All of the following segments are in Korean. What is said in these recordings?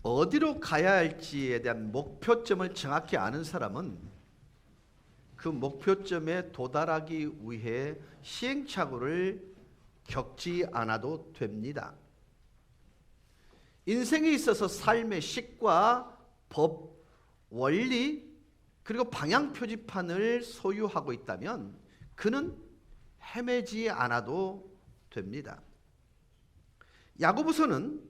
어디로 가야 할지에 대한 목표점을 정확히 아는 사람은 그 목표점에 도달하기 위해 시행착오를 겪지 않아도 됩니다. 인생에 있어서 삶의 식과 법, 원리, 그리고 방향 표지판을 소유하고 있다면 그는 헤매지 않아도 됩니다. 야고보서는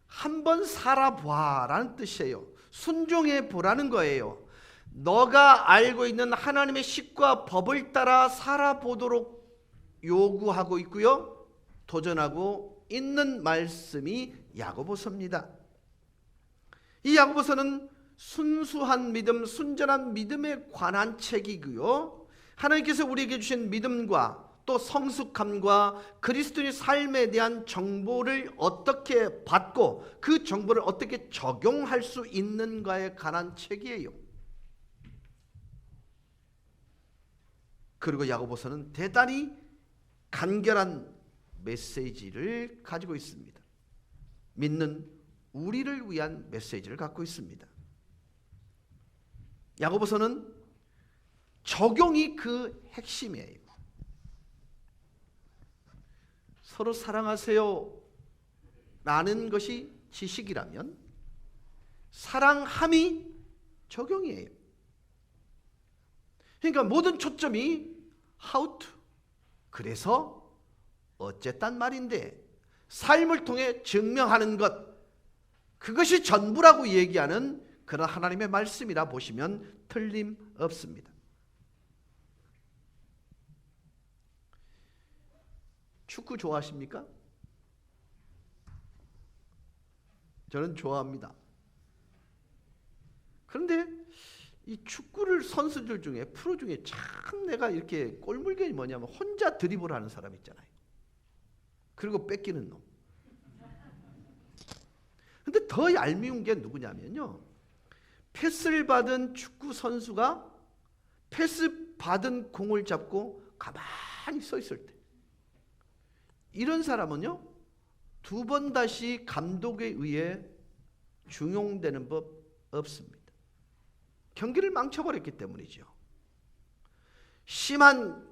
한번 살아봐라는 뜻이에요. 순종해 보라는 거예요. 너가 알고 있는 하나님의 식과 법을 따라 살아보도록 요구하고 있고요, 도전하고 있는 말씀이 야고보서입니다. 이 야고보서는 순수한 믿음, 순전한 믿음에 관한 책이고요, 하나님께서 우리에게 주신 믿음과 또 성숙함과 그리스도의 삶에 대한 정보를 어떻게 받고 그 정보를 어떻게 적용할 수 있는가에 관한 책이에요. 그리고 야고보서는 대단히 간결한 메시지를 가지고 있습니다. 믿는 우리를 위한 메시지를 갖고 있습니다. 야고보서는 적용이 그 핵심이에요. 서로 사랑하세요 라는 것이 지식이라면 사랑함이 적용이에요. 그러니까 모든 초점이 how to, 그래서 어쨌단 말인데, 삶을 통해 증명하는 것, 그것이 전부라고 얘기하는 그런 하나님의 말씀이라 보시면 틀림없습니다. 축구 좋아하십니까? 저는 좋아합니다. 그런데 이 축구를 선수들 중에, 프로 중에 참 내가 이렇게 꼴물견이 뭐냐면 혼자 드리블 하는 사람 있잖아요. 그리고 뺏기는 놈. 근데 더 얄미운 게 누구냐면요, 패스를 받은 축구 선수가 패스 받은 공을 잡고 가만히 서 있을 때, 이런 사람은요, 두 번 다시 감독에 의해 중용되는 법 없습니다. 경기를 망쳐버렸기 때문이죠. 심한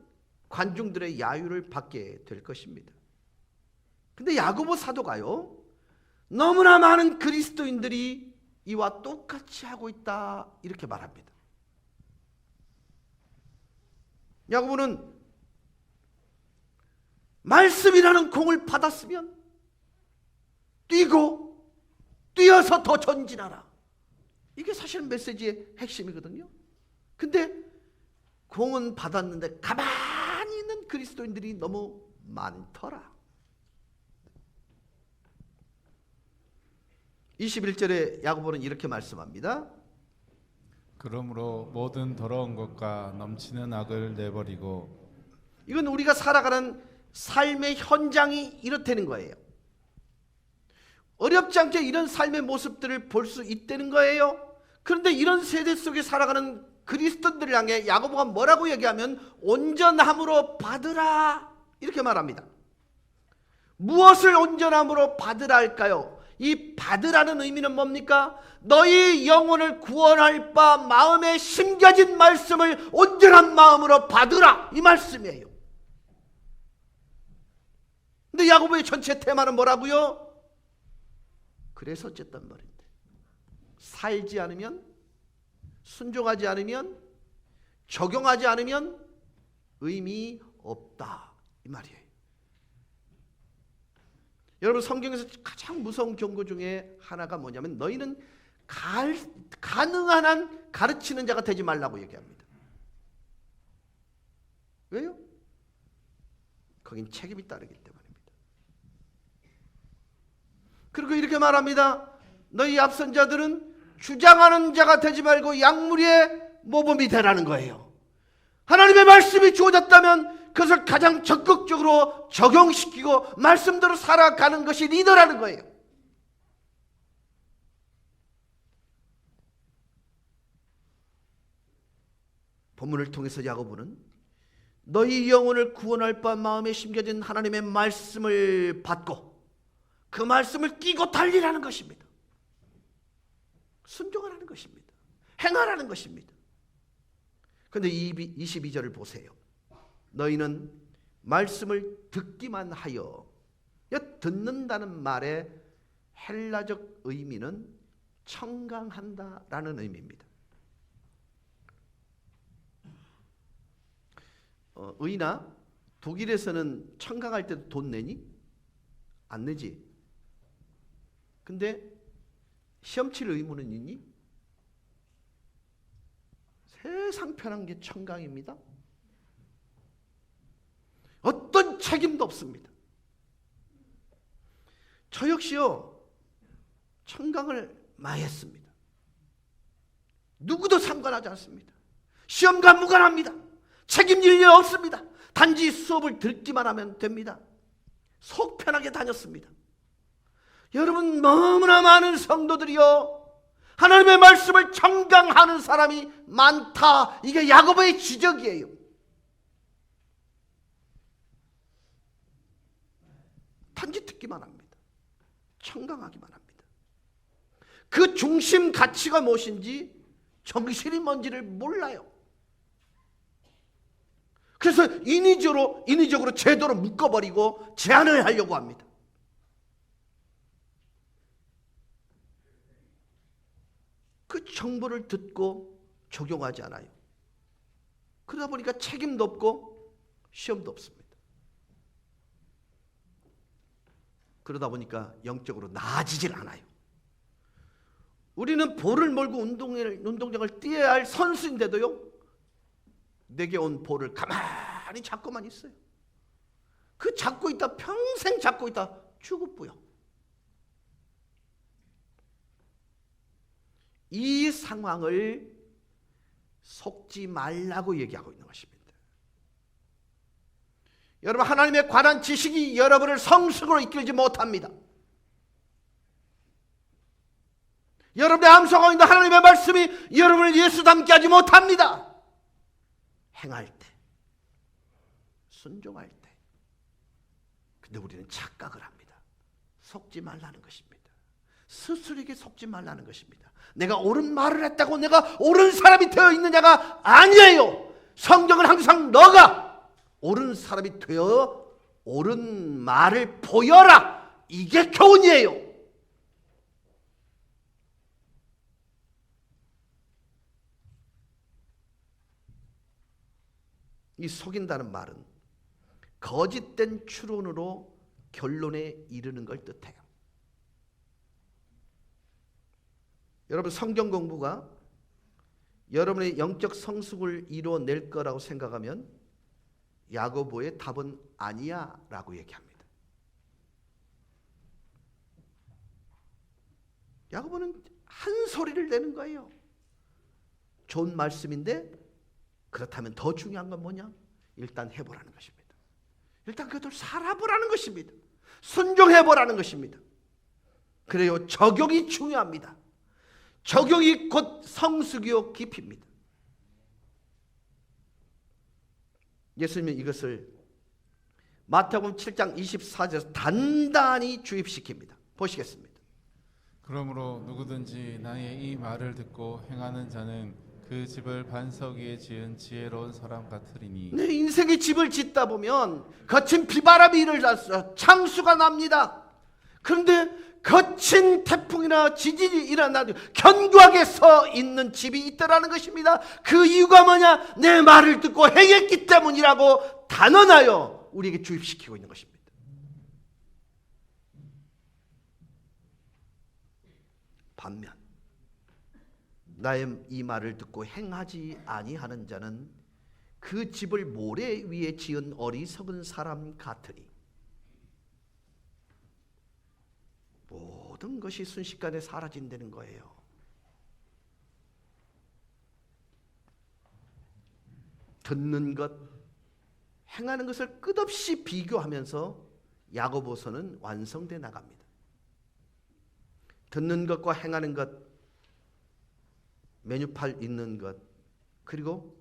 관중들의 야유를 받게 될 것입니다. 근데 야고보 사도가요, 너무나 많은 그리스도인들이 이와 똑같이 하고 있다 이렇게 말합니다. 야고보는 말씀이라는 공을 받았으면 뛰고 뛰어서 더 전진하라, 이게 사실 메시지의 핵심이거든요. 근데 공은 받았는데 가만히 있는 그리스도인들이 너무 많더라. 21절에 야고보는 이렇게 말씀합니다. 그러므로 모든 더러운 것과 넘치는 악을 내버리고. 이건 우리가 살아가는 삶의 현장이 이렇다는 거예요. 어렵지 않게 이런 삶의 모습들을 볼 수 있다는 거예요. 그런데 이런 세대 속에 살아가는 그리스도인들을 향해 야고보가 뭐라고 얘기하면 온전함으로 받으라 이렇게 말합니다. 무엇을 온전함으로 받으라 할까요? 이 받으라는 의미는 뭡니까? 너희 영혼을 구원할 바 마음에 심겨진 말씀을 온전한 마음으로 받으라, 이 말씀이에요. 근데 야고보의 전체 테마는 뭐라고요? 그래서 어쨌단 말인데, 살지 않으면, 순종하지 않으면, 적용하지 않으면 의미 없다 이 말이에요. 여러분, 성경에서 가장 무서운 경고 중에 하나가 뭐냐면 너희는 가능한 한 가르치는 자가 되지 말라고 얘기합니다. 왜요? 거긴 책임이 따르기 때문입니다. 그리고 이렇게 말합니다. 너희 앞선 자들은 주장하는 자가 되지 말고 양무리의 모범이 되라는 거예요. 하나님의 말씀이 주어졌다면 그것을 가장 적극적으로 적용시키고 말씀대로 살아가는 것이 리더라는 거예요. 본문을 통해서 야고보는 너희 영혼을 구원할 바 마음에 심겨진 하나님의 말씀을 받고 그 말씀을 끼고 달리라는 것입니다. 순종하라는 것입니다. 행하라는 것입니다. 그런데 22절을 보세요. 너희는 말씀을 듣기만 하여, 듣는다는 말의 헬라적 의미는 청강한다라는 의미입니다. 의나 독일에서는 청강할 때도 돈 내니? 안 내지. 근데 시험 칠 의무는 있니? 세상 편한 게 청강입니다. 어떤 책임도 없습니다. 저 역시요, 청강을 많이 했습니다. 누구도 상관하지 않습니다. 시험과 무관합니다. 책임질 일 없습니다. 단지 수업을 듣기만 하면 됩니다. 속 편하게 다녔습니다. 여러분, 너무나 많은 성도들이요, 하나님의 말씀을 청강하는 사람이 많다. 이게 야고보의 지적이에요. 단지 듣기만 합니다. 청강하기만 합니다. 그 중심 가치가 무엇인지, 정신이 뭔지를 몰라요. 그래서 인위적으로 제도로 묶어버리고 제한을 하려고 합니다. 그 정보를 듣고 적용하지 않아요. 그러다 보니까 책임도 없고 시험도 없습니다. 그러다 보니까 영적으로 나아지질 않아요. 우리는 볼을 몰고 운동장을 뛰어야 할 선수인데도요, 내게 온 볼을 가만히 잡고만 있어요. 그 잡고 있다, 평생 잡고 있다 죽어뿌요. 이 상황을 속지 말라고 얘기하고 있는 것입니다. 여러분, 하나님의 관한 지식이 여러분을 성숙으로 이끌지 못합니다. 여러분의 암송하고 있는 하나님의 말씀이 여러분을 예수 닮게 하지 못합니다. 행할 때, 순종할 때. 근데 우리는 착각을 합니다. 속지 말라는 것입니다. 스스로에게 속지 말라는 것입니다. 내가 옳은 말을 했다고 내가 옳은 사람이 되어 있느냐가 아니에요. 성경은 항상 너가 옳은 사람이 되어 옳은 말을 보여라. 이게 교훈이에요. 이 속인다는 말은 거짓된 추론으로 결론에 이르는 걸 뜻해요. 여러분, 성경 공부가 여러분의 영적 성숙을 이뤄낼 거라고 생각하면 야고보의 답은 아니야 라고 얘기합니다. 야고보는 한 소리를 내는 거예요. 좋은 말씀인데, 그렇다면 더 중요한 건 뭐냐? 일단 해보라는 것입니다. 일단 그것을 살아보라는 것입니다. 순종해보라는 것입니다. 그래요, 적용이 중요합니다. 적용이 곧 성숙이요 깊이입니다. 예수님은 이것을 마태복음 7장 24절에서 단단히 주입시킵니다. 보시겠습니다. 그러므로 누구든지 나의 이 말을 듣고 행하는 자는 그 집을 반석 위에 지은 지혜로운 사람 같으리니. 네, 인생의 집을 짓다 보면 거친 비바람이 일어나서 창수가 납니다. 그런데 거친 태풍이나 지진이 일어나도 견고하게 서 있는 집이 있다라는 것입니다. 그 이유가 뭐냐? 내 말을 듣고 행했기 때문이라고 단언하여 우리에게 주입시키고 있는 것입니다. 반면 나의 이 말을 듣고 행하지 아니하는 자는 그 집을 모래 위에 지은 어리석은 사람 같으니. 모든 것이 순식간에 사라진다는 거예요. 듣는 것, 행하는 것을 끝없이 비교하면서 야고보서는 완성돼 나갑니다. 듣는 것과 행하는 것, 메뉴판 있는 것, 그리고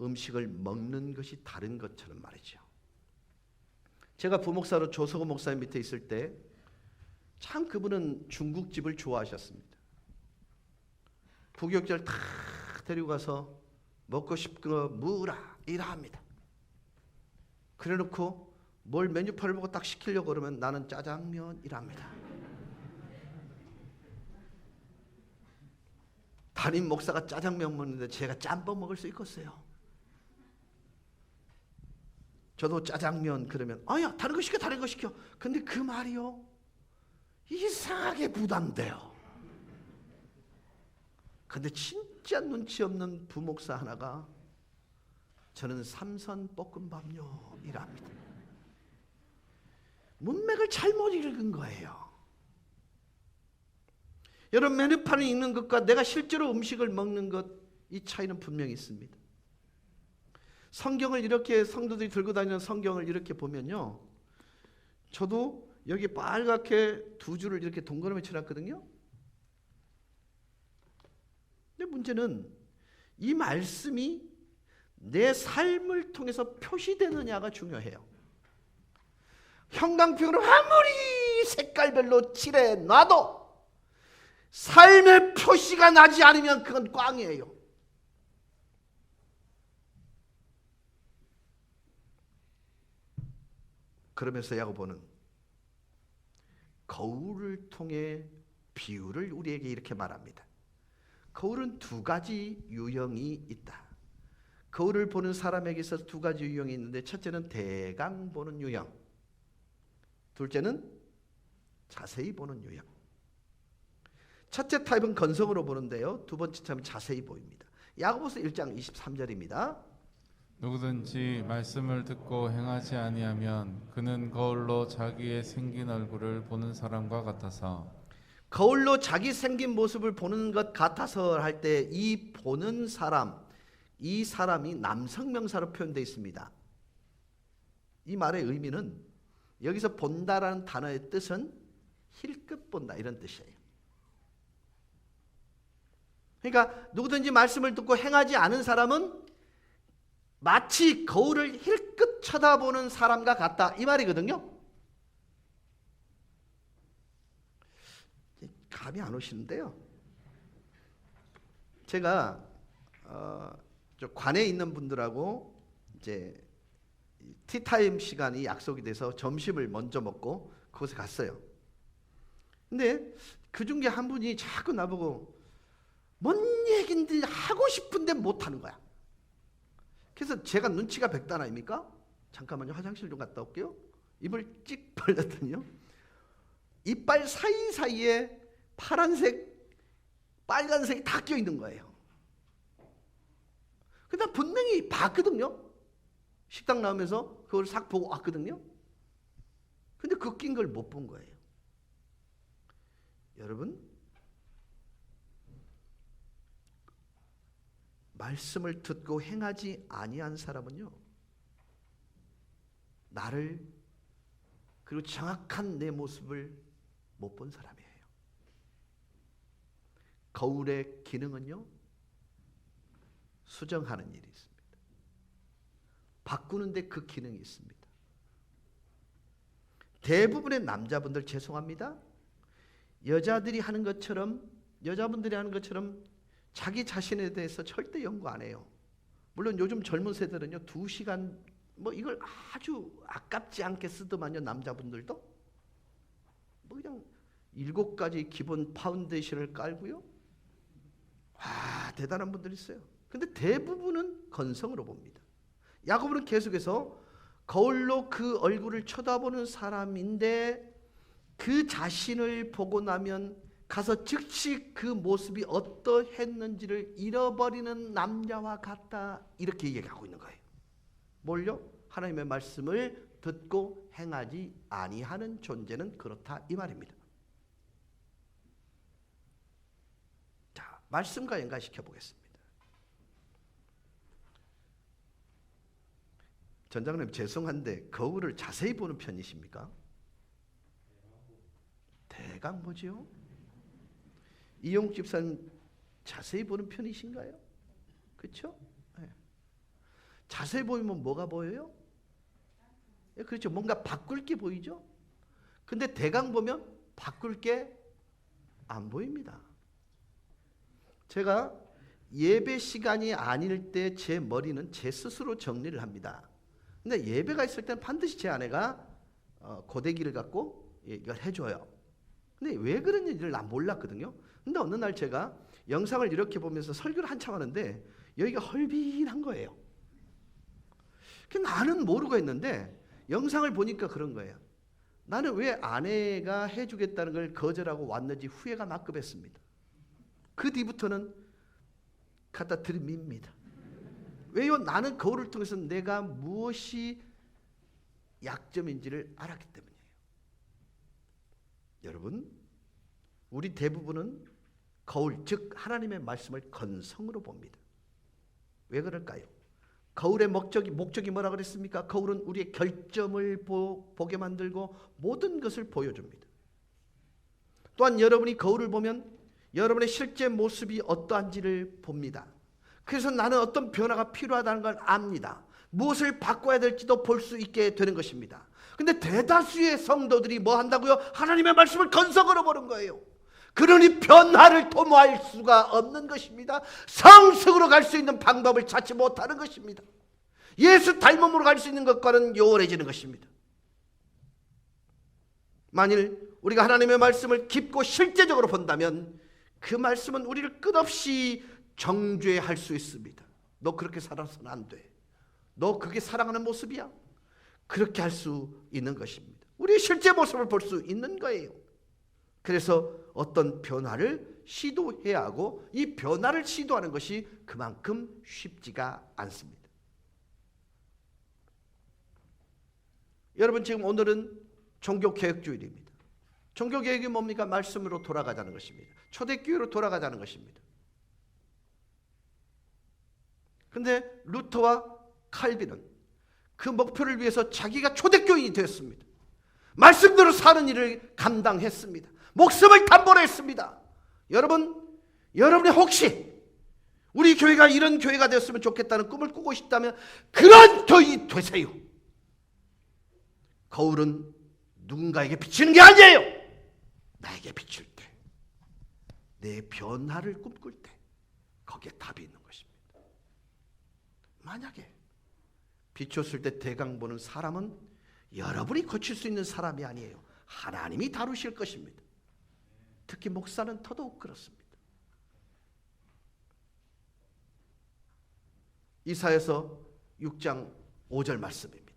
음식을 먹는 것이 다른 것처럼 말이죠. 제가 부목사로 조석호 목사님 밑에 있을 때 참 그분은 중국집을 좋아하셨습니다. 부교육자를 다 데리고 가서 먹고 싶은 거 무라 이라 합니다. 그래 놓고 뭘 메뉴판을 보고 딱 시키려고 그러면 나는 짜장면 이랍니다. 담임 목사가 짜장면 먹는데 제가 짬뽕 먹을 수 있겠어요? 저도 짜장면 그러면 아야 다른 거 시켜 다른 거 시켜. 근데 그 말이요 이상하게 부담돼요. 근데 진짜 눈치 없는 부목사 하나가 저는 삼선 볶음밥요 이랍니다. 문맥을 잘못 읽은 거예요. 여러분 메뉴판을 읽는 것과 내가 실제로 음식을 먹는 것, 이 차이는 분명히 있습니다. 성경을 이렇게 성도들이 들고 다니는 성경을 이렇게 보면요, 저도 여기 빨갛게 두 줄을 이렇게 동그라미 쳐놨거든요. 근데 문제는 이 말씀이 내 삶을 통해서 표시되느냐가 중요해요. 형광펜으로 아무리 색깔별로 칠해놔도 삶의 표시가 나지 않으면 그건 꽝이에요. 그러면서 야고보는 거울을 통해 비유를 우리에게 이렇게 말합니다. 거울은 두 가지 유형이 있다. 거울을 보는 사람에게 있어서 두 가지 유형이 있는데, 첫째는 대강 보는 유형, 둘째는 자세히 보는 유형. 첫째 타입은 건성으로 보는데요, 두 번째 타입은 자세히 보입니다. 야고보서 1장 23절입니다. 누구든지 말씀을 듣고 행하지 아니하면 그는 거울로 자기의 생긴 얼굴을 보는 사람과 같아서. 거울로 자기 생긴 모습을 보는 것 같아서 할 때 이 보는 사람, 이 사람이 남성 명사로 표현되어 있습니다. 이 말의 의미는, 여기서 본다라는 단어의 뜻은 힐끗 본다 이런 뜻이에요. 그러니까 누구든지 말씀을 듣고 행하지 않은 사람은 마치 거울을 힐끗 쳐다보는 사람과 같다 이 말이거든요. 감이 안 오시는데요, 제가 저 관에 있는 분들하고 이제 티타임 시간이 약속이 돼서 점심을 먼저 먹고 그곳에 갔어요. 근데 그 중에 한 분이 자꾸 나보고 뭔 얘긴지 하고 싶은데 못하는 거야. 그래서 제가 눈치가 백단 아닙니까? 잠깐만요, 화장실 좀 갔다 올게요. 입을 찍 벌렸더니요, 이빨 사이사이에 파란색, 빨간색이 다 껴있는 거예요. 근데 분명히 봤거든요. 식당 나오면서 그걸 싹 보고 왔거든요. 근데 그 낀 걸 못 본 거예요. 여러분, 말씀을 듣고 행하지 아니한 사람은요, 나를, 그리고 정확한 내 모습을 못 본 사람이에요. 거울의 기능은요, 수정하는 일이 있습니다. 바꾸는데 그 기능이 있습니다. 대부분의 남자분들 죄송합니다, 여자분들이 하는 것처럼 자기 자신에 대해서 절대 연구 안 해요. 물론 요즘 젊은 세대는요 2시간 뭐 이걸 아주 아깝지 않게 쓰더만요. 남자분들도 뭐 그냥 7가지 기본 파운데이션을 깔고요, 와 대단한 분들이 있어요. 근데 대부분은 건성으로 봅니다. 야고보는 계속해서 거울로 그 얼굴을 쳐다보는 사람인데, 그 자신을 보고 나면 가서 즉시 그 모습이 어떠했는지를 잃어버리는 남자와 같다 이렇게 얘기하고 있는 거예요. 뭘요? 하나님의 말씀을 듣고 행하지 아니하는 존재는 그렇다 이 말입니다. 자, 말씀과 연관시켜 보겠습니다. 전장님 죄송한데 거울을 자세히 보는 편이십니까? 대강 보지요? 이용 집사님 자세히 보는 편이신가요? 그렇죠? 네. 자세히 보이면 뭐가 보여요? 네, 그렇죠. 뭔가 바꿀 게 보이죠? 근데 대강 보면 바꿀 게 안 보입니다. 제가 예배 시간이 아닐 때 제 머리는 제 스스로 정리를 합니다. 근데 예배가 있을 때는 반드시 제 아내가 고데기를 갖고 이걸 해줘요. 근데 왜 그런지를 난 몰랐거든요. 근데 어느 날 제가 영상을 이렇게 보면서 설교를 한참 하는데 여기가 헐빈한 거예요. 나는 모르고 했는데 영상을 보니까 그런 거예요. 나는 왜 아내가 해주겠다는 걸 거절하고 왔는지 후회가 막급했습니다. 그 뒤부터는 갖다 들입니다. 왜요? 나는 거울을 통해서 내가 무엇이 약점인지를 알았기 때문이에요. 여러분, 우리 대부분은 거울, 즉 하나님의 말씀을 건성으로 봅니다. 왜 그럴까요? 거울의 목적이 뭐라 그랬습니까? 거울은 우리의 결점을 보게 만들고 모든 것을 보여줍니다. 또한 여러분이 거울을 보면 여러분의 실제 모습이 어떠한지를 봅니다. 그래서 나는 어떤 변화가 필요하다는 걸 압니다. 무엇을 바꿔야 될지도 볼 수 있게 되는 것입니다. 근데 대다수의 성도들이 뭐 한다고요? 하나님의 말씀을 건성으로 보는 거예요. 그러니 변화를 도모할 수가 없는 것입니다. 성숙으로 갈 수 있는 방법을 찾지 못하는 것입니다. 예수 닮음으로 갈 수 있는 것과는 요원해지는 것입니다. 만일 우리가 하나님의 말씀을 깊고 실제적으로 본다면 그 말씀은 우리를 끝없이 정죄할 수 있습니다. 너 그렇게 살아서는 안 돼. 너 그게 사랑하는 모습이야? 그렇게 할 수 있는 것입니다. 우리의 실제 모습을 볼 수 있는 거예요. 그래서 어떤 변화를 시도해야 하고 이 변화를 시도하는 것이 그만큼 쉽지가 않습니다. 여러분, 지금 오늘은 종교개혁주일입니다. 종교개혁이 뭡니까? 말씀으로 돌아가자는 것입니다. 초대교회로 돌아가자는 것입니다. 근데 루터와 칼빈은 그 목표를 위해서 자기가 초대교인이 되었습니다. 말씀대로 사는 일을 감당했습니다. 목숨을 담보로 했습니다. 여러분이 혹시 우리 교회가 이런 교회가 되었으면 좋겠다는 꿈을 꾸고 싶다면 그런 교인이 되세요. 거울은 누군가에게 비치는 게 아니에요. 나에게 비칠 때, 내 변화를 꿈꿀 때 거기에 답이 있는 것입니다. 만약에 비쳤을 때 대강 보는 사람은 여러분이 고칠 수 있는 사람이 아니에요. 하나님이 다루실 것입니다. 특히 목사는 더더욱 그렇습니다. 이사야서 6장 5절 말씀입니다.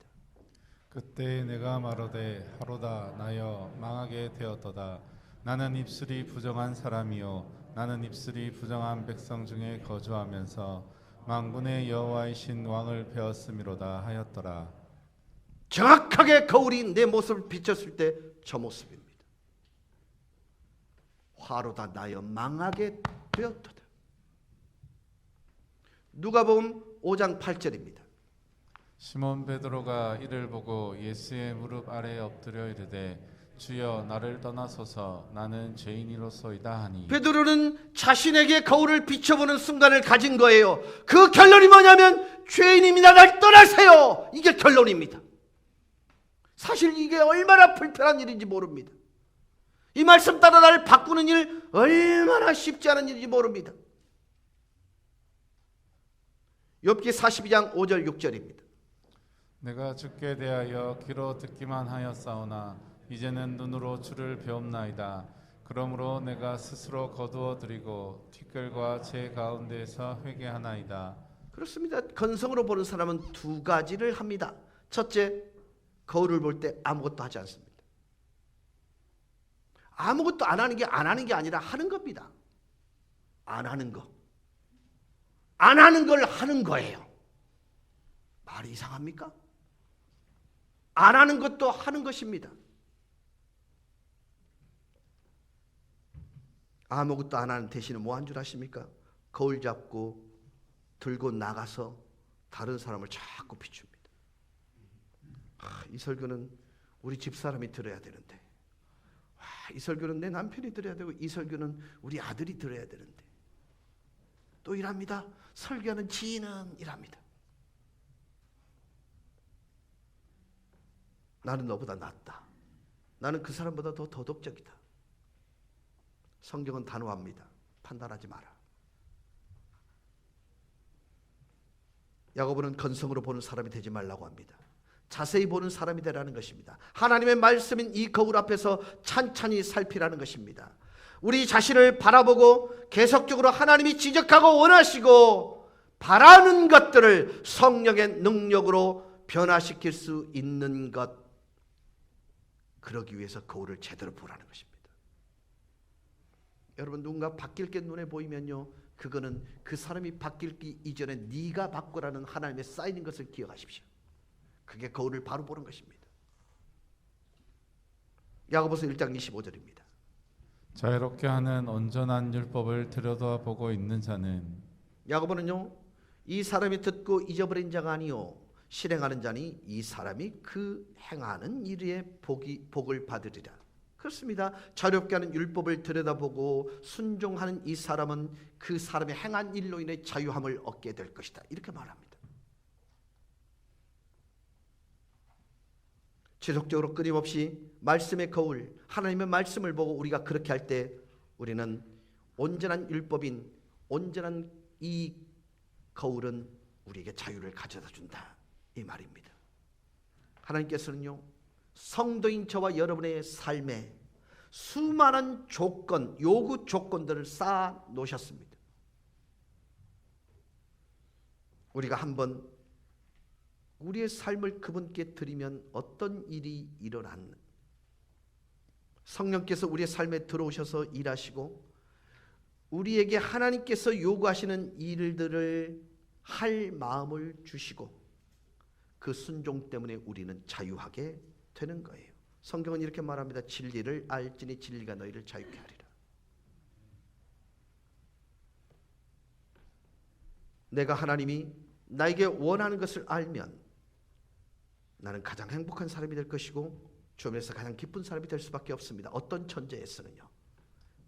그때 내가 말하되 하로다 나여 망하게 되었도다. 나는 입술이 부정한 사람이요 나는 입술이 부정한 백성 중에 거주하면서 만군의 여호와이신 왕을 배웠음이로다 하였더라. 정확하게 거울이 내 모습을 비쳤을 때 저 모습입니다. 화로다 나여 망하게 되었도다. 누가복음 5장 8절입니다. 시몬 베드로가 이를 보고 예수의 무릎 아래 엎드려 이르되 주여 나를 떠나소서 나는 죄인이로소이다 하니. 베드로는 자신에게 거울을 비춰보는 순간을 가진 거예요. 그 결론이 뭐냐면 죄인입니다. 날 떠나세요. 이게 결론입니다. 사실 이게 얼마나 불편한 일인지 모릅니다. 이 말씀 따라 나를 바꾸는 일 얼마나 쉽지 않은 일인지 모릅니다. 욥기 42장 5절 6절입니다. 내가 주께 대하여 귀로 듣기만 하였사오나 이제는 눈으로 주를 배움나이다. 그러므로 내가 스스로 거두어 드리고 티끌과 제 가운데에서 회개하나이다. 그렇습니다. 건성으로 보는 사람은 두 가지를 합니다. 첫째, 거울을 볼 때 아무것도 하지 않습니다. 아무것도 안 하는 게 아니라 하는 겁니다. 안 하는 거. 안 하는 걸 하는 거예요. 말이 이상합니까? 안 하는 것도 하는 것입니다. 아무것도 안 하는 대신에 뭐 한 줄 아십니까? 거울 잡고 들고 나가서 다른 사람을 자꾸 비춥니다. 이 설교는 우리 집사람이 들어야 되는데, 이 설교는 내 남편이 들어야 되고, 이 설교는 우리 아들이 들어야 되는데, 또 일합니다. 설교하는 지인은 일합니다. 나는 너보다 낫다. 나는 그 사람보다 더 도덕적이다. 성경은 단호합니다. 판단하지 마라. 야고보는 건성으로 보는 사람이 되지 말라고 합니다. 자세히 보는 사람이 되라는 것입니다. 하나님의 말씀인 이 거울 앞에서 찬찬히 살피라는 것입니다. 우리 자신을 바라보고 계속적으로 하나님이 지적하고 원하시고 바라는 것들을 성령의 능력으로 변화시킬 수 있는 것, 그러기 위해서 거울을 제대로 보라는 것입니다. 여러분, 누군가 바뀔 게 눈에 보이면요, 그거는 그 사람이 바뀌기 이전에 네가 바꾸라는 하나님의 사인인 것을 기억하십시오. 그게 거울을 바로 보는 것입니다. 야고보서 1장 25절입니다. 자유롭게 하는 온전한 율법을 들여다보고 있는 자는, 야고보는요, 이 사람이 듣고 잊어버린 자가 아니요 실행하는 자니 이 사람이 그 행하는 일에 복을 받으리라. 그렇습니다. 자유롭게 하는 율법을 들여다보고 순종하는 이 사람은 그 사람의 행한 일로 인해 자유함을 얻게 될 것이다. 이렇게 말합니다. 지속적으로 끊임없이 말씀의 거울, 하나님의 말씀을 보고 우리가 그렇게 할 때 우리는 온전한 율법인 온전한 이 거울은 우리에게 자유를 가져다 준다, 이 말입니다. 하나님께서는요, 성도인 저와 여러분의 삶에 수많은 조건, 요구 조건들을 쌓아 놓으셨습니다. 우리가 한번 우리의 삶을 그분께 드리면 어떤 일이 일어났는, 성령께서 우리의 삶에 들어오셔서 일하시고 우리에게 하나님께서 요구하시는 일들을 할 마음을 주시고 그 순종 때문에 우리는 자유하게 되는 거예요. 성경은 이렇게 말합니다. 진리를 알지니 진리가 너희를 자유케 하리라. 내가 하나님이 나에게 원하는 것을 알면 나는 가장 행복한 사람이 될 것이고 주변에서 가장 기쁜 사람이 될 수밖에 없습니다. 어떤 천재에서는요,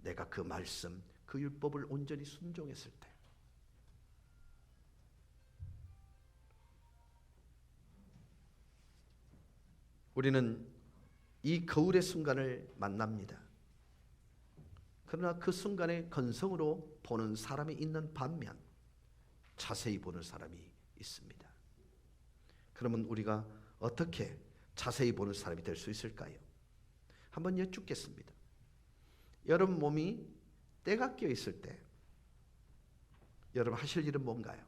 내가 그 말씀, 그 율법을 온전히 순종했을 때, 우리는 이 거울의 순간을 만납니다. 그러나 그 순간에 건성으로 보는 사람이 있는 반면 자세히 보는 사람이 있습니다. 그러면 우리가 어떻게 자세히 보는 사람이 될 수 있을까요? 한번 여쭙겠습니다. 여러분 몸이 때가 껴 있을 때 여러분 하실 일은 뭔가요?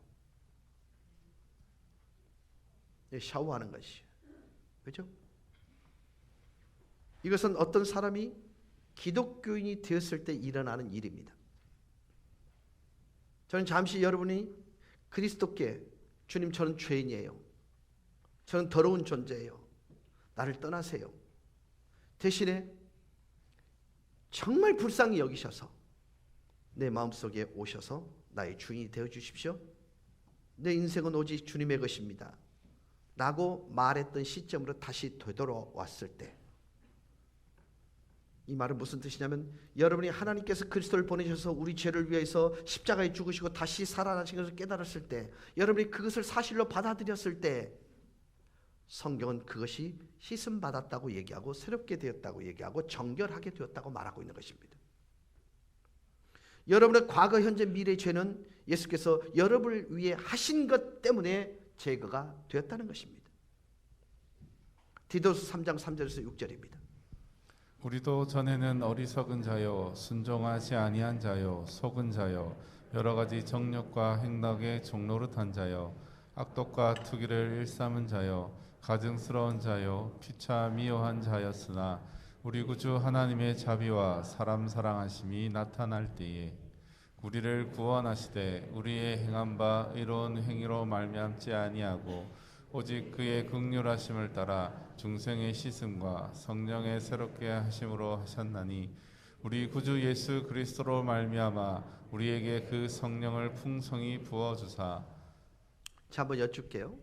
샤워하는 것이죠. 그렇죠? 이것은 어떤 사람이 기독교인이 되었을 때 일어나는 일입니다. 저는 잠시 여러분이 그리스도께, 주님 저는 죄인이에요, 저는 더러운 존재예요, 나를 떠나세요, 대신에 정말 불쌍히 여기셔서 내 마음속에 오셔서 나의 주인이 되어 주십시오, 내 인생은 오직 주님의 것입니다 라고 말했던 시점으로 다시 되돌아왔을 때, 이 말은 무슨 뜻이냐면 여러분이 하나님께서 그리스도를 보내셔서 우리 죄를 위해서 십자가에 죽으시고 다시 살아나신 것을 깨달았을 때, 여러분이 그것을 사실로 받아들였을 때 성경은 그것이 씻음 받았다고 얘기하고 새롭게 되었다고 얘기하고 정결하게 되었다고 말하고 있는 것입니다. 여러분의 과거, 현재, 미래의 죄는 예수께서 여러분을 위해 하신 것 때문에 제거가 되었다는 것입니다. 디도서 3장 3절에서 6절입니다. 우리도 전에는 어리석은 자요 순종하지 아니한 자요 속은 자요 여러 가지 정욕과 행락의 종노릇한 자요 악독과 투기를 일삼은 자요 가증스러운 자요 피차 미워한 자였으나 우리 구주 하나님의 자비와 사람 사랑하심이 나타날 때에 우리를 구원하시되 우리의 행한 바 의로운 행위로 말미암지 아니하고 오직 그의 긍휼하심을 따라 중생의 씻음과 성령의 새롭게 하심으로 하셨나니 우리 구주 예수 그리스도로 말미암아 우리에게 그 성령을 풍성히 부어 주사. 자, 한번 여쭙게요.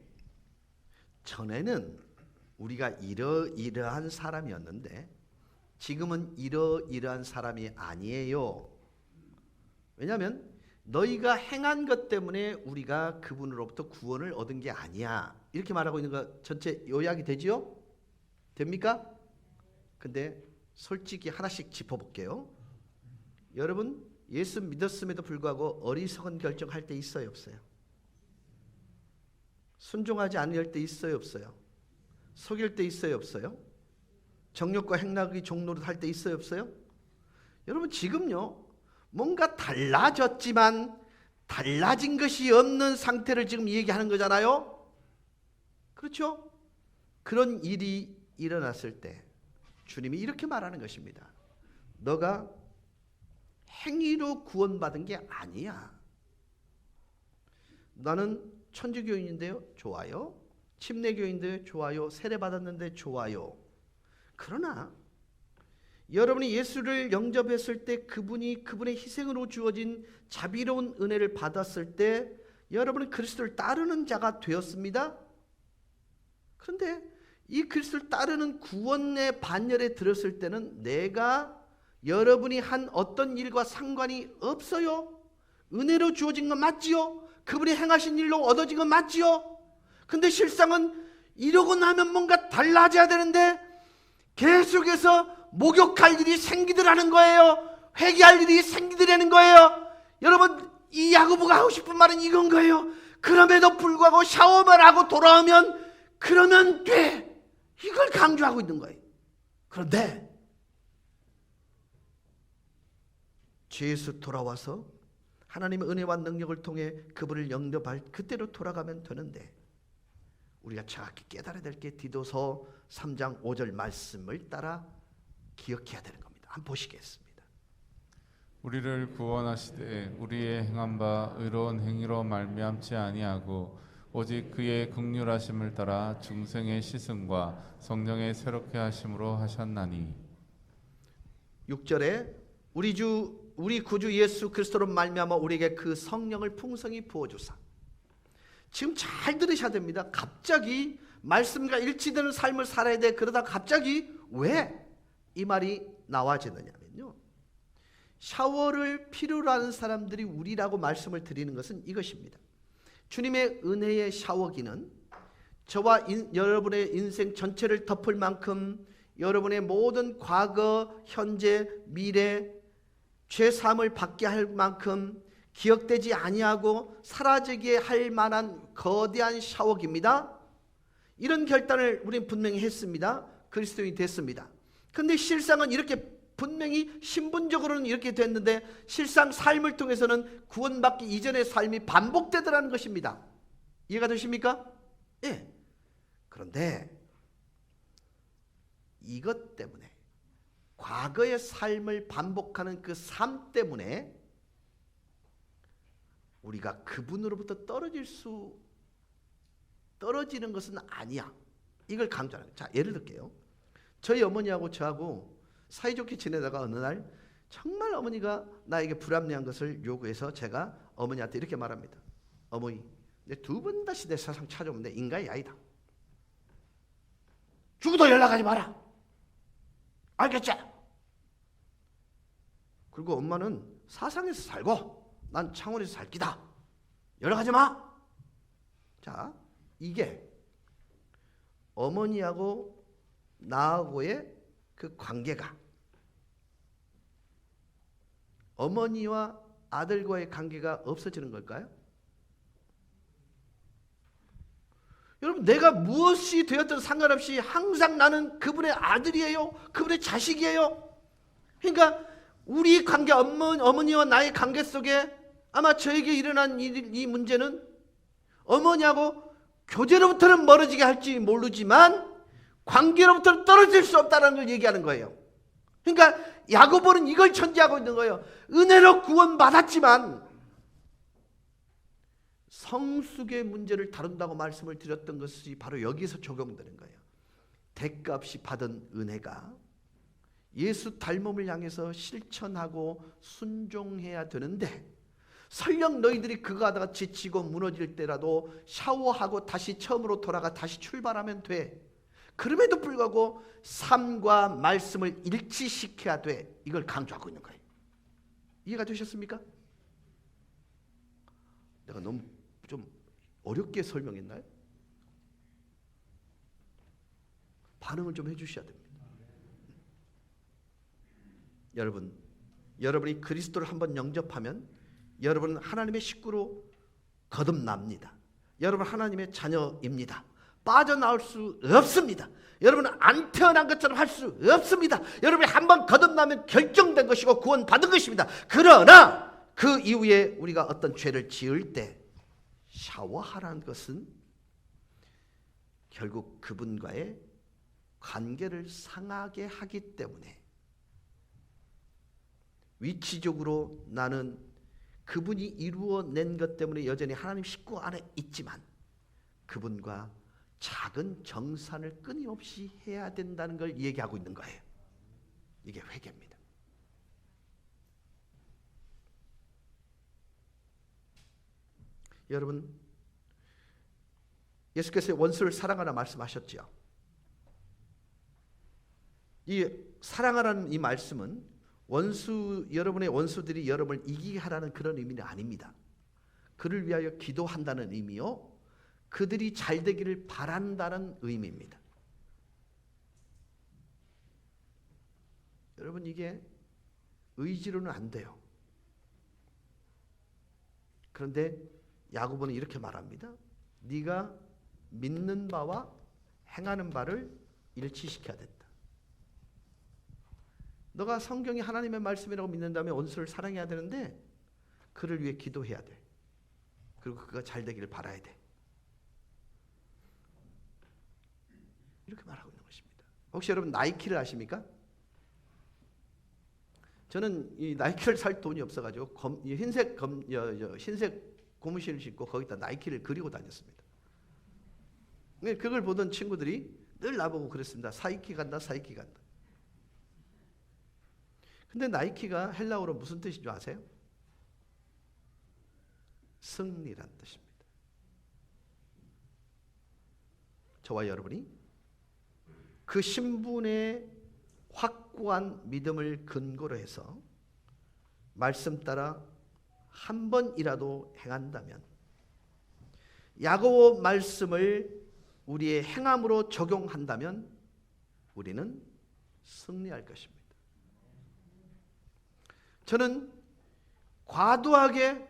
전에는 우리가 이러이러한 사람이었는데 지금은 이러이러한 사람이 아니에요. 왜냐하면 너희가 행한 것 때문에 우리가 그분으로부터 구원을 얻은 게 아니야, 이렇게 말하고 있는 거 전체 요약이 되지요? 됩니까? 근데 솔직히 하나씩 짚어볼게요. 여러분 예수 믿었음에도 불구하고 어리석은 결정할 때 있어요, 없어요? 순종하지 않을 때 있어요, 없어요? 속일 때 있어요, 없어요? 정욕과 행락의 종노릇 할 때 있어요, 없어요? 여러분 지금요, 뭔가 달라졌지만 달라진 것이 없는 상태를 지금 얘기하는 거잖아요. 그렇죠? 그런 일이 일어났을 때 주님이 이렇게 말하는 것입니다. 너가 행위로 구원받은 게 아니야. 나는 천주교인인데요, 좋아요. 침례교인인데 좋아요. 세례받았는데 좋아요. 그러나 여러분이 예수를 영접했을 때 그분의 희생으로 주어진 자비로운 은혜를 받았을 때 여러분은 그리스도를 따르는 자가 되었습니다. 그런데 이 그리스도를 따르는 구원의 반열에 들었을 때는 내가 여러분이 한 어떤 일과 상관이 없어요. 은혜로 주어진 건 맞지요. 그분이 행하신 일로 얻어진 건 맞지요. 근데 실상은 이러고 나면 뭔가 달라져야 되는데 계속해서 목욕할 일이 생기더라는 거예요. 회개할 일이 생기더라는 거예요. 여러분, 이 야고보가 하고 싶은 말은 이건 거예요. 그럼에도 불구하고 샤워만 하고 돌아오면 그러면 돼. 이걸 강조하고 있는 거예요. 그런데 주 예수 돌아와서 하나님의 은혜와 능력을 통해 그분을 영접할 그때로 돌아가면 되는데 우리가 정확히 깨달아야 될 게 디도서 3장 5절 말씀을 따라 기억해야 되는 겁니다. 한번 보시겠습니다. 우리를 구원하시되 우리의 행한 바 의로운 행위로 말미암지 아니하고 오직 그의 긍휼하심을 따라 중생의 시승과 성령의 새롭게 하심으로 하셨나니. 6절에 우리 구주 예수 그리스도로 말미암아 우리에게 그 성령을 풍성히 부어주사. 지금 잘 들으셔야 됩니다. 갑자기 말씀과 일치되는 삶을 살아야 돼. 그러다 갑자기 왜 이 말이 나와지느냐면요, 샤워를 필요로 하는 사람들이 우리라고 말씀을 드리는 것은 이것입니다. 주님의 은혜의 샤워기는 저와 여러분의 인생 전체를 덮을 만큼 여러분의 모든 과거, 현재, 미래 죄사함을 받게 할 만큼 기억되지 아니하고 사라지게 할 만한 거대한 샤워기입니다. 이런 결단을 우리는 분명히 했습니다. 그리스도인이 됐습니다. 근데 실상은 이렇게 분명히 신분적으로는 이렇게 됐는데 실상 삶을 통해서는 구원받기 이전의 삶이 반복되더라는 것입니다. 이해가 되십니까? 예. 그런데 이것 때문에 과거의 삶을 반복하는 그 삶 때문에 우리가 그분으로부터 떨어지는 것은 아니야. 이걸 강조하는 거예요. 자, 예를 들게요. 저희 어머니하고 저하고 사이좋게 지내다가 어느 날 정말 어머니가 나에게 불합리한 것을 요구해서 제가 어머니한테 이렇게 말합니다. 어머니, 내 두 번 다시 내 세상 찾아오면 내 인간이 아니다. 죽어도 연락하지 마라. 알겠지? 그리고 엄마는 사상에서 살고 난 창원에서 살 기다. 연락하지 마. 자, 이게 어머니하고 나하고의 그 관계가 어머니와 아들과의 관계가 없어지는 걸까요? 여러분, 내가 무엇이 되었든 상관없이 항상 나는 그분의 아들이에요. 그분의 자식이에요. 그러니까 우리 관계, 어머니와 나의 관계 속에 아마 저에게 일어난 이 문제는 어머니하고 교제로부터는 멀어지게 할지 모르지만 관계로부터는 떨어질 수 없다는 걸 얘기하는 거예요. 그러니까 야고보는 이걸 전제하고 있는 거예요. 은혜로 구원받았지만 성숙의 문제를 다룬다고 말씀을 드렸던 것이 바로 여기서 적용되는 거예요. 대가 없이 받은 은혜가 예수 닮음을 향해서 실천하고 순종해야 되는데 설령 너희들이 그거 하다가 지치고 무너질 때라도 샤워하고 다시 처음으로 돌아가 다시 출발하면 돼. 그럼에도 불구하고 삶과 말씀을 일치시켜야 돼. 이걸 강조하고 있는 거예요. 이해가 되셨습니까? 내가 너무 좀 어렵게 설명했나요? 반응을 좀 해주셔야 됩니다. 여러분이 그리스도를 한번 영접하면 여러분은 하나님의 식구로 거듭납니다. 여러분 하나님의 자녀입니다. 빠져나올 수 없습니다. 여러분은 안 태어난 것처럼 할 수 없습니다. 여러분이 한번 거듭나면 결정된 것이고 구원받은 것입니다. 그러나 그 이후에 우리가 어떤 죄를 지을 때 샤워하라는 것은 결국 그분과의 관계를 상하게 하기 때문에 위치적으로 나는 그분이 이루어낸 것 때문에 여전히 하나님 식구 안에 있지만 그분과 작은 정산을 끊임없이 해야 된다는 걸 얘기하고 있는 거예요. 이게 회개입니다. 여러분, 예수께서 원수를 사랑하라 말씀하셨지요. 이 사랑하라는 이 말씀은 여러분의 원수들이 여러분을 이기게 하라는 그런 의미는 아닙니다. 그를 위하여 기도한다는 의미요, 그들이 잘 되기를 바란다는 의미입니다. 여러분, 이게 의지로는 안 돼요. 그런데 야고보는 이렇게 말합니다. 네가 믿는 바와 행하는 바를 일치시켜야 된다. 너가 성경이 하나님의 말씀이라고 믿는다면 원수를 사랑해야 되는데 그를 위해 기도해야 돼. 그리고 그가 잘 되기를 바라야 돼. 이렇게 말하고 있는 것입니다. 혹시 여러분 나이키를 아십니까? 저는 이 나이키를 살 돈이 없어가지고 흰색 고무신을 신고 거기다 나이키를 그리고 다녔습니다. 그걸 보던 친구들이 늘 나보고 그랬습니다. 사이키 간다, 사이키 간다. 근데 나이키가 헬라어로 무슨 뜻인 줄 아세요? 승리란 뜻입니다. 저와 여러분이 그 신분의 확고한 믿음을 근거로 해서 말씀 따라 한 번이라도 행한다면, 야고보 말씀을 우리의 행함으로 적용한다면 우리는 승리할 것입니다. 저는 과도하게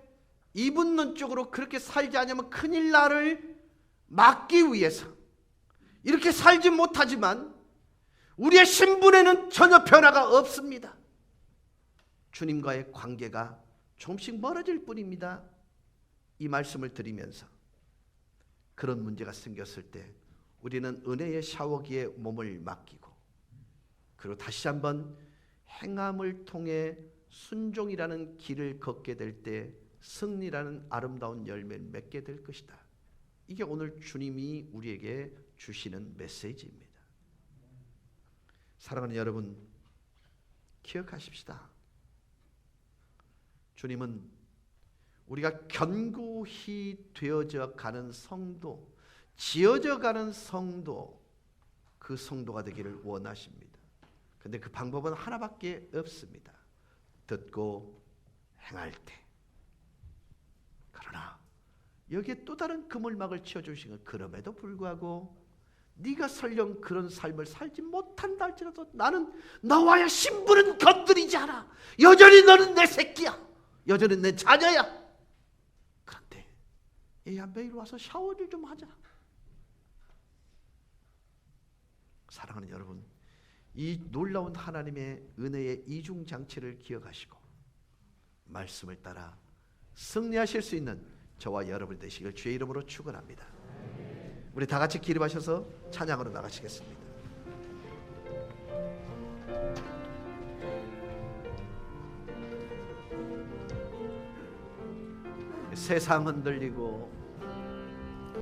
이분론적으로 그렇게 살지 않으면 큰일 나를 막기 위해서 이렇게 살지 못하지만 우리의 신분에는 전혀 변화가 없습니다. 주님과의 관계가 조금씩 멀어질 뿐입니다. 이 말씀을 드리면서 그런 문제가 생겼을 때 우리는 은혜의 샤워기에 몸을 맡기고, 그리고 다시 한번 행함을 통해 순종이라는 길을 걷게 될 때 승리라는 아름다운 열매를 맺게 될 것이다. 이게 오늘 주님이 우리에게 주시는 메시지입니다. 사랑하는 여러분, 기억하십시다. 주님은 우리가 견고히 되어져 가는 성도, 지어져 가는 성도, 그 성도가 되기를 원하십니다. 근데 그 방법은 하나밖에 없습니다. 듣고 행할 때. 그러나 여기에 또 다른 그물막을 치워주신 것, 그럼에도 불구하고 네가 설령 그런 삶을 살지 못한다 할지라도 나는 너와의 신분은 건드리지 않아. 여전히 너는 내 새끼야. 여전히 내 자녀야. 그런데 얘야, 매일 와서 샤워를 좀 하자. 사랑하는 여러분, 이 놀라운 하나님의 은혜의 이중장치를 기억하시고 말씀을 따라 승리하실 수 있는 저와 여러분 되시길 주의 이름으로 축원합니다. 우리 다 같이 기립하셔서 찬양으로 나가시겠습니다. 세상 흔들리고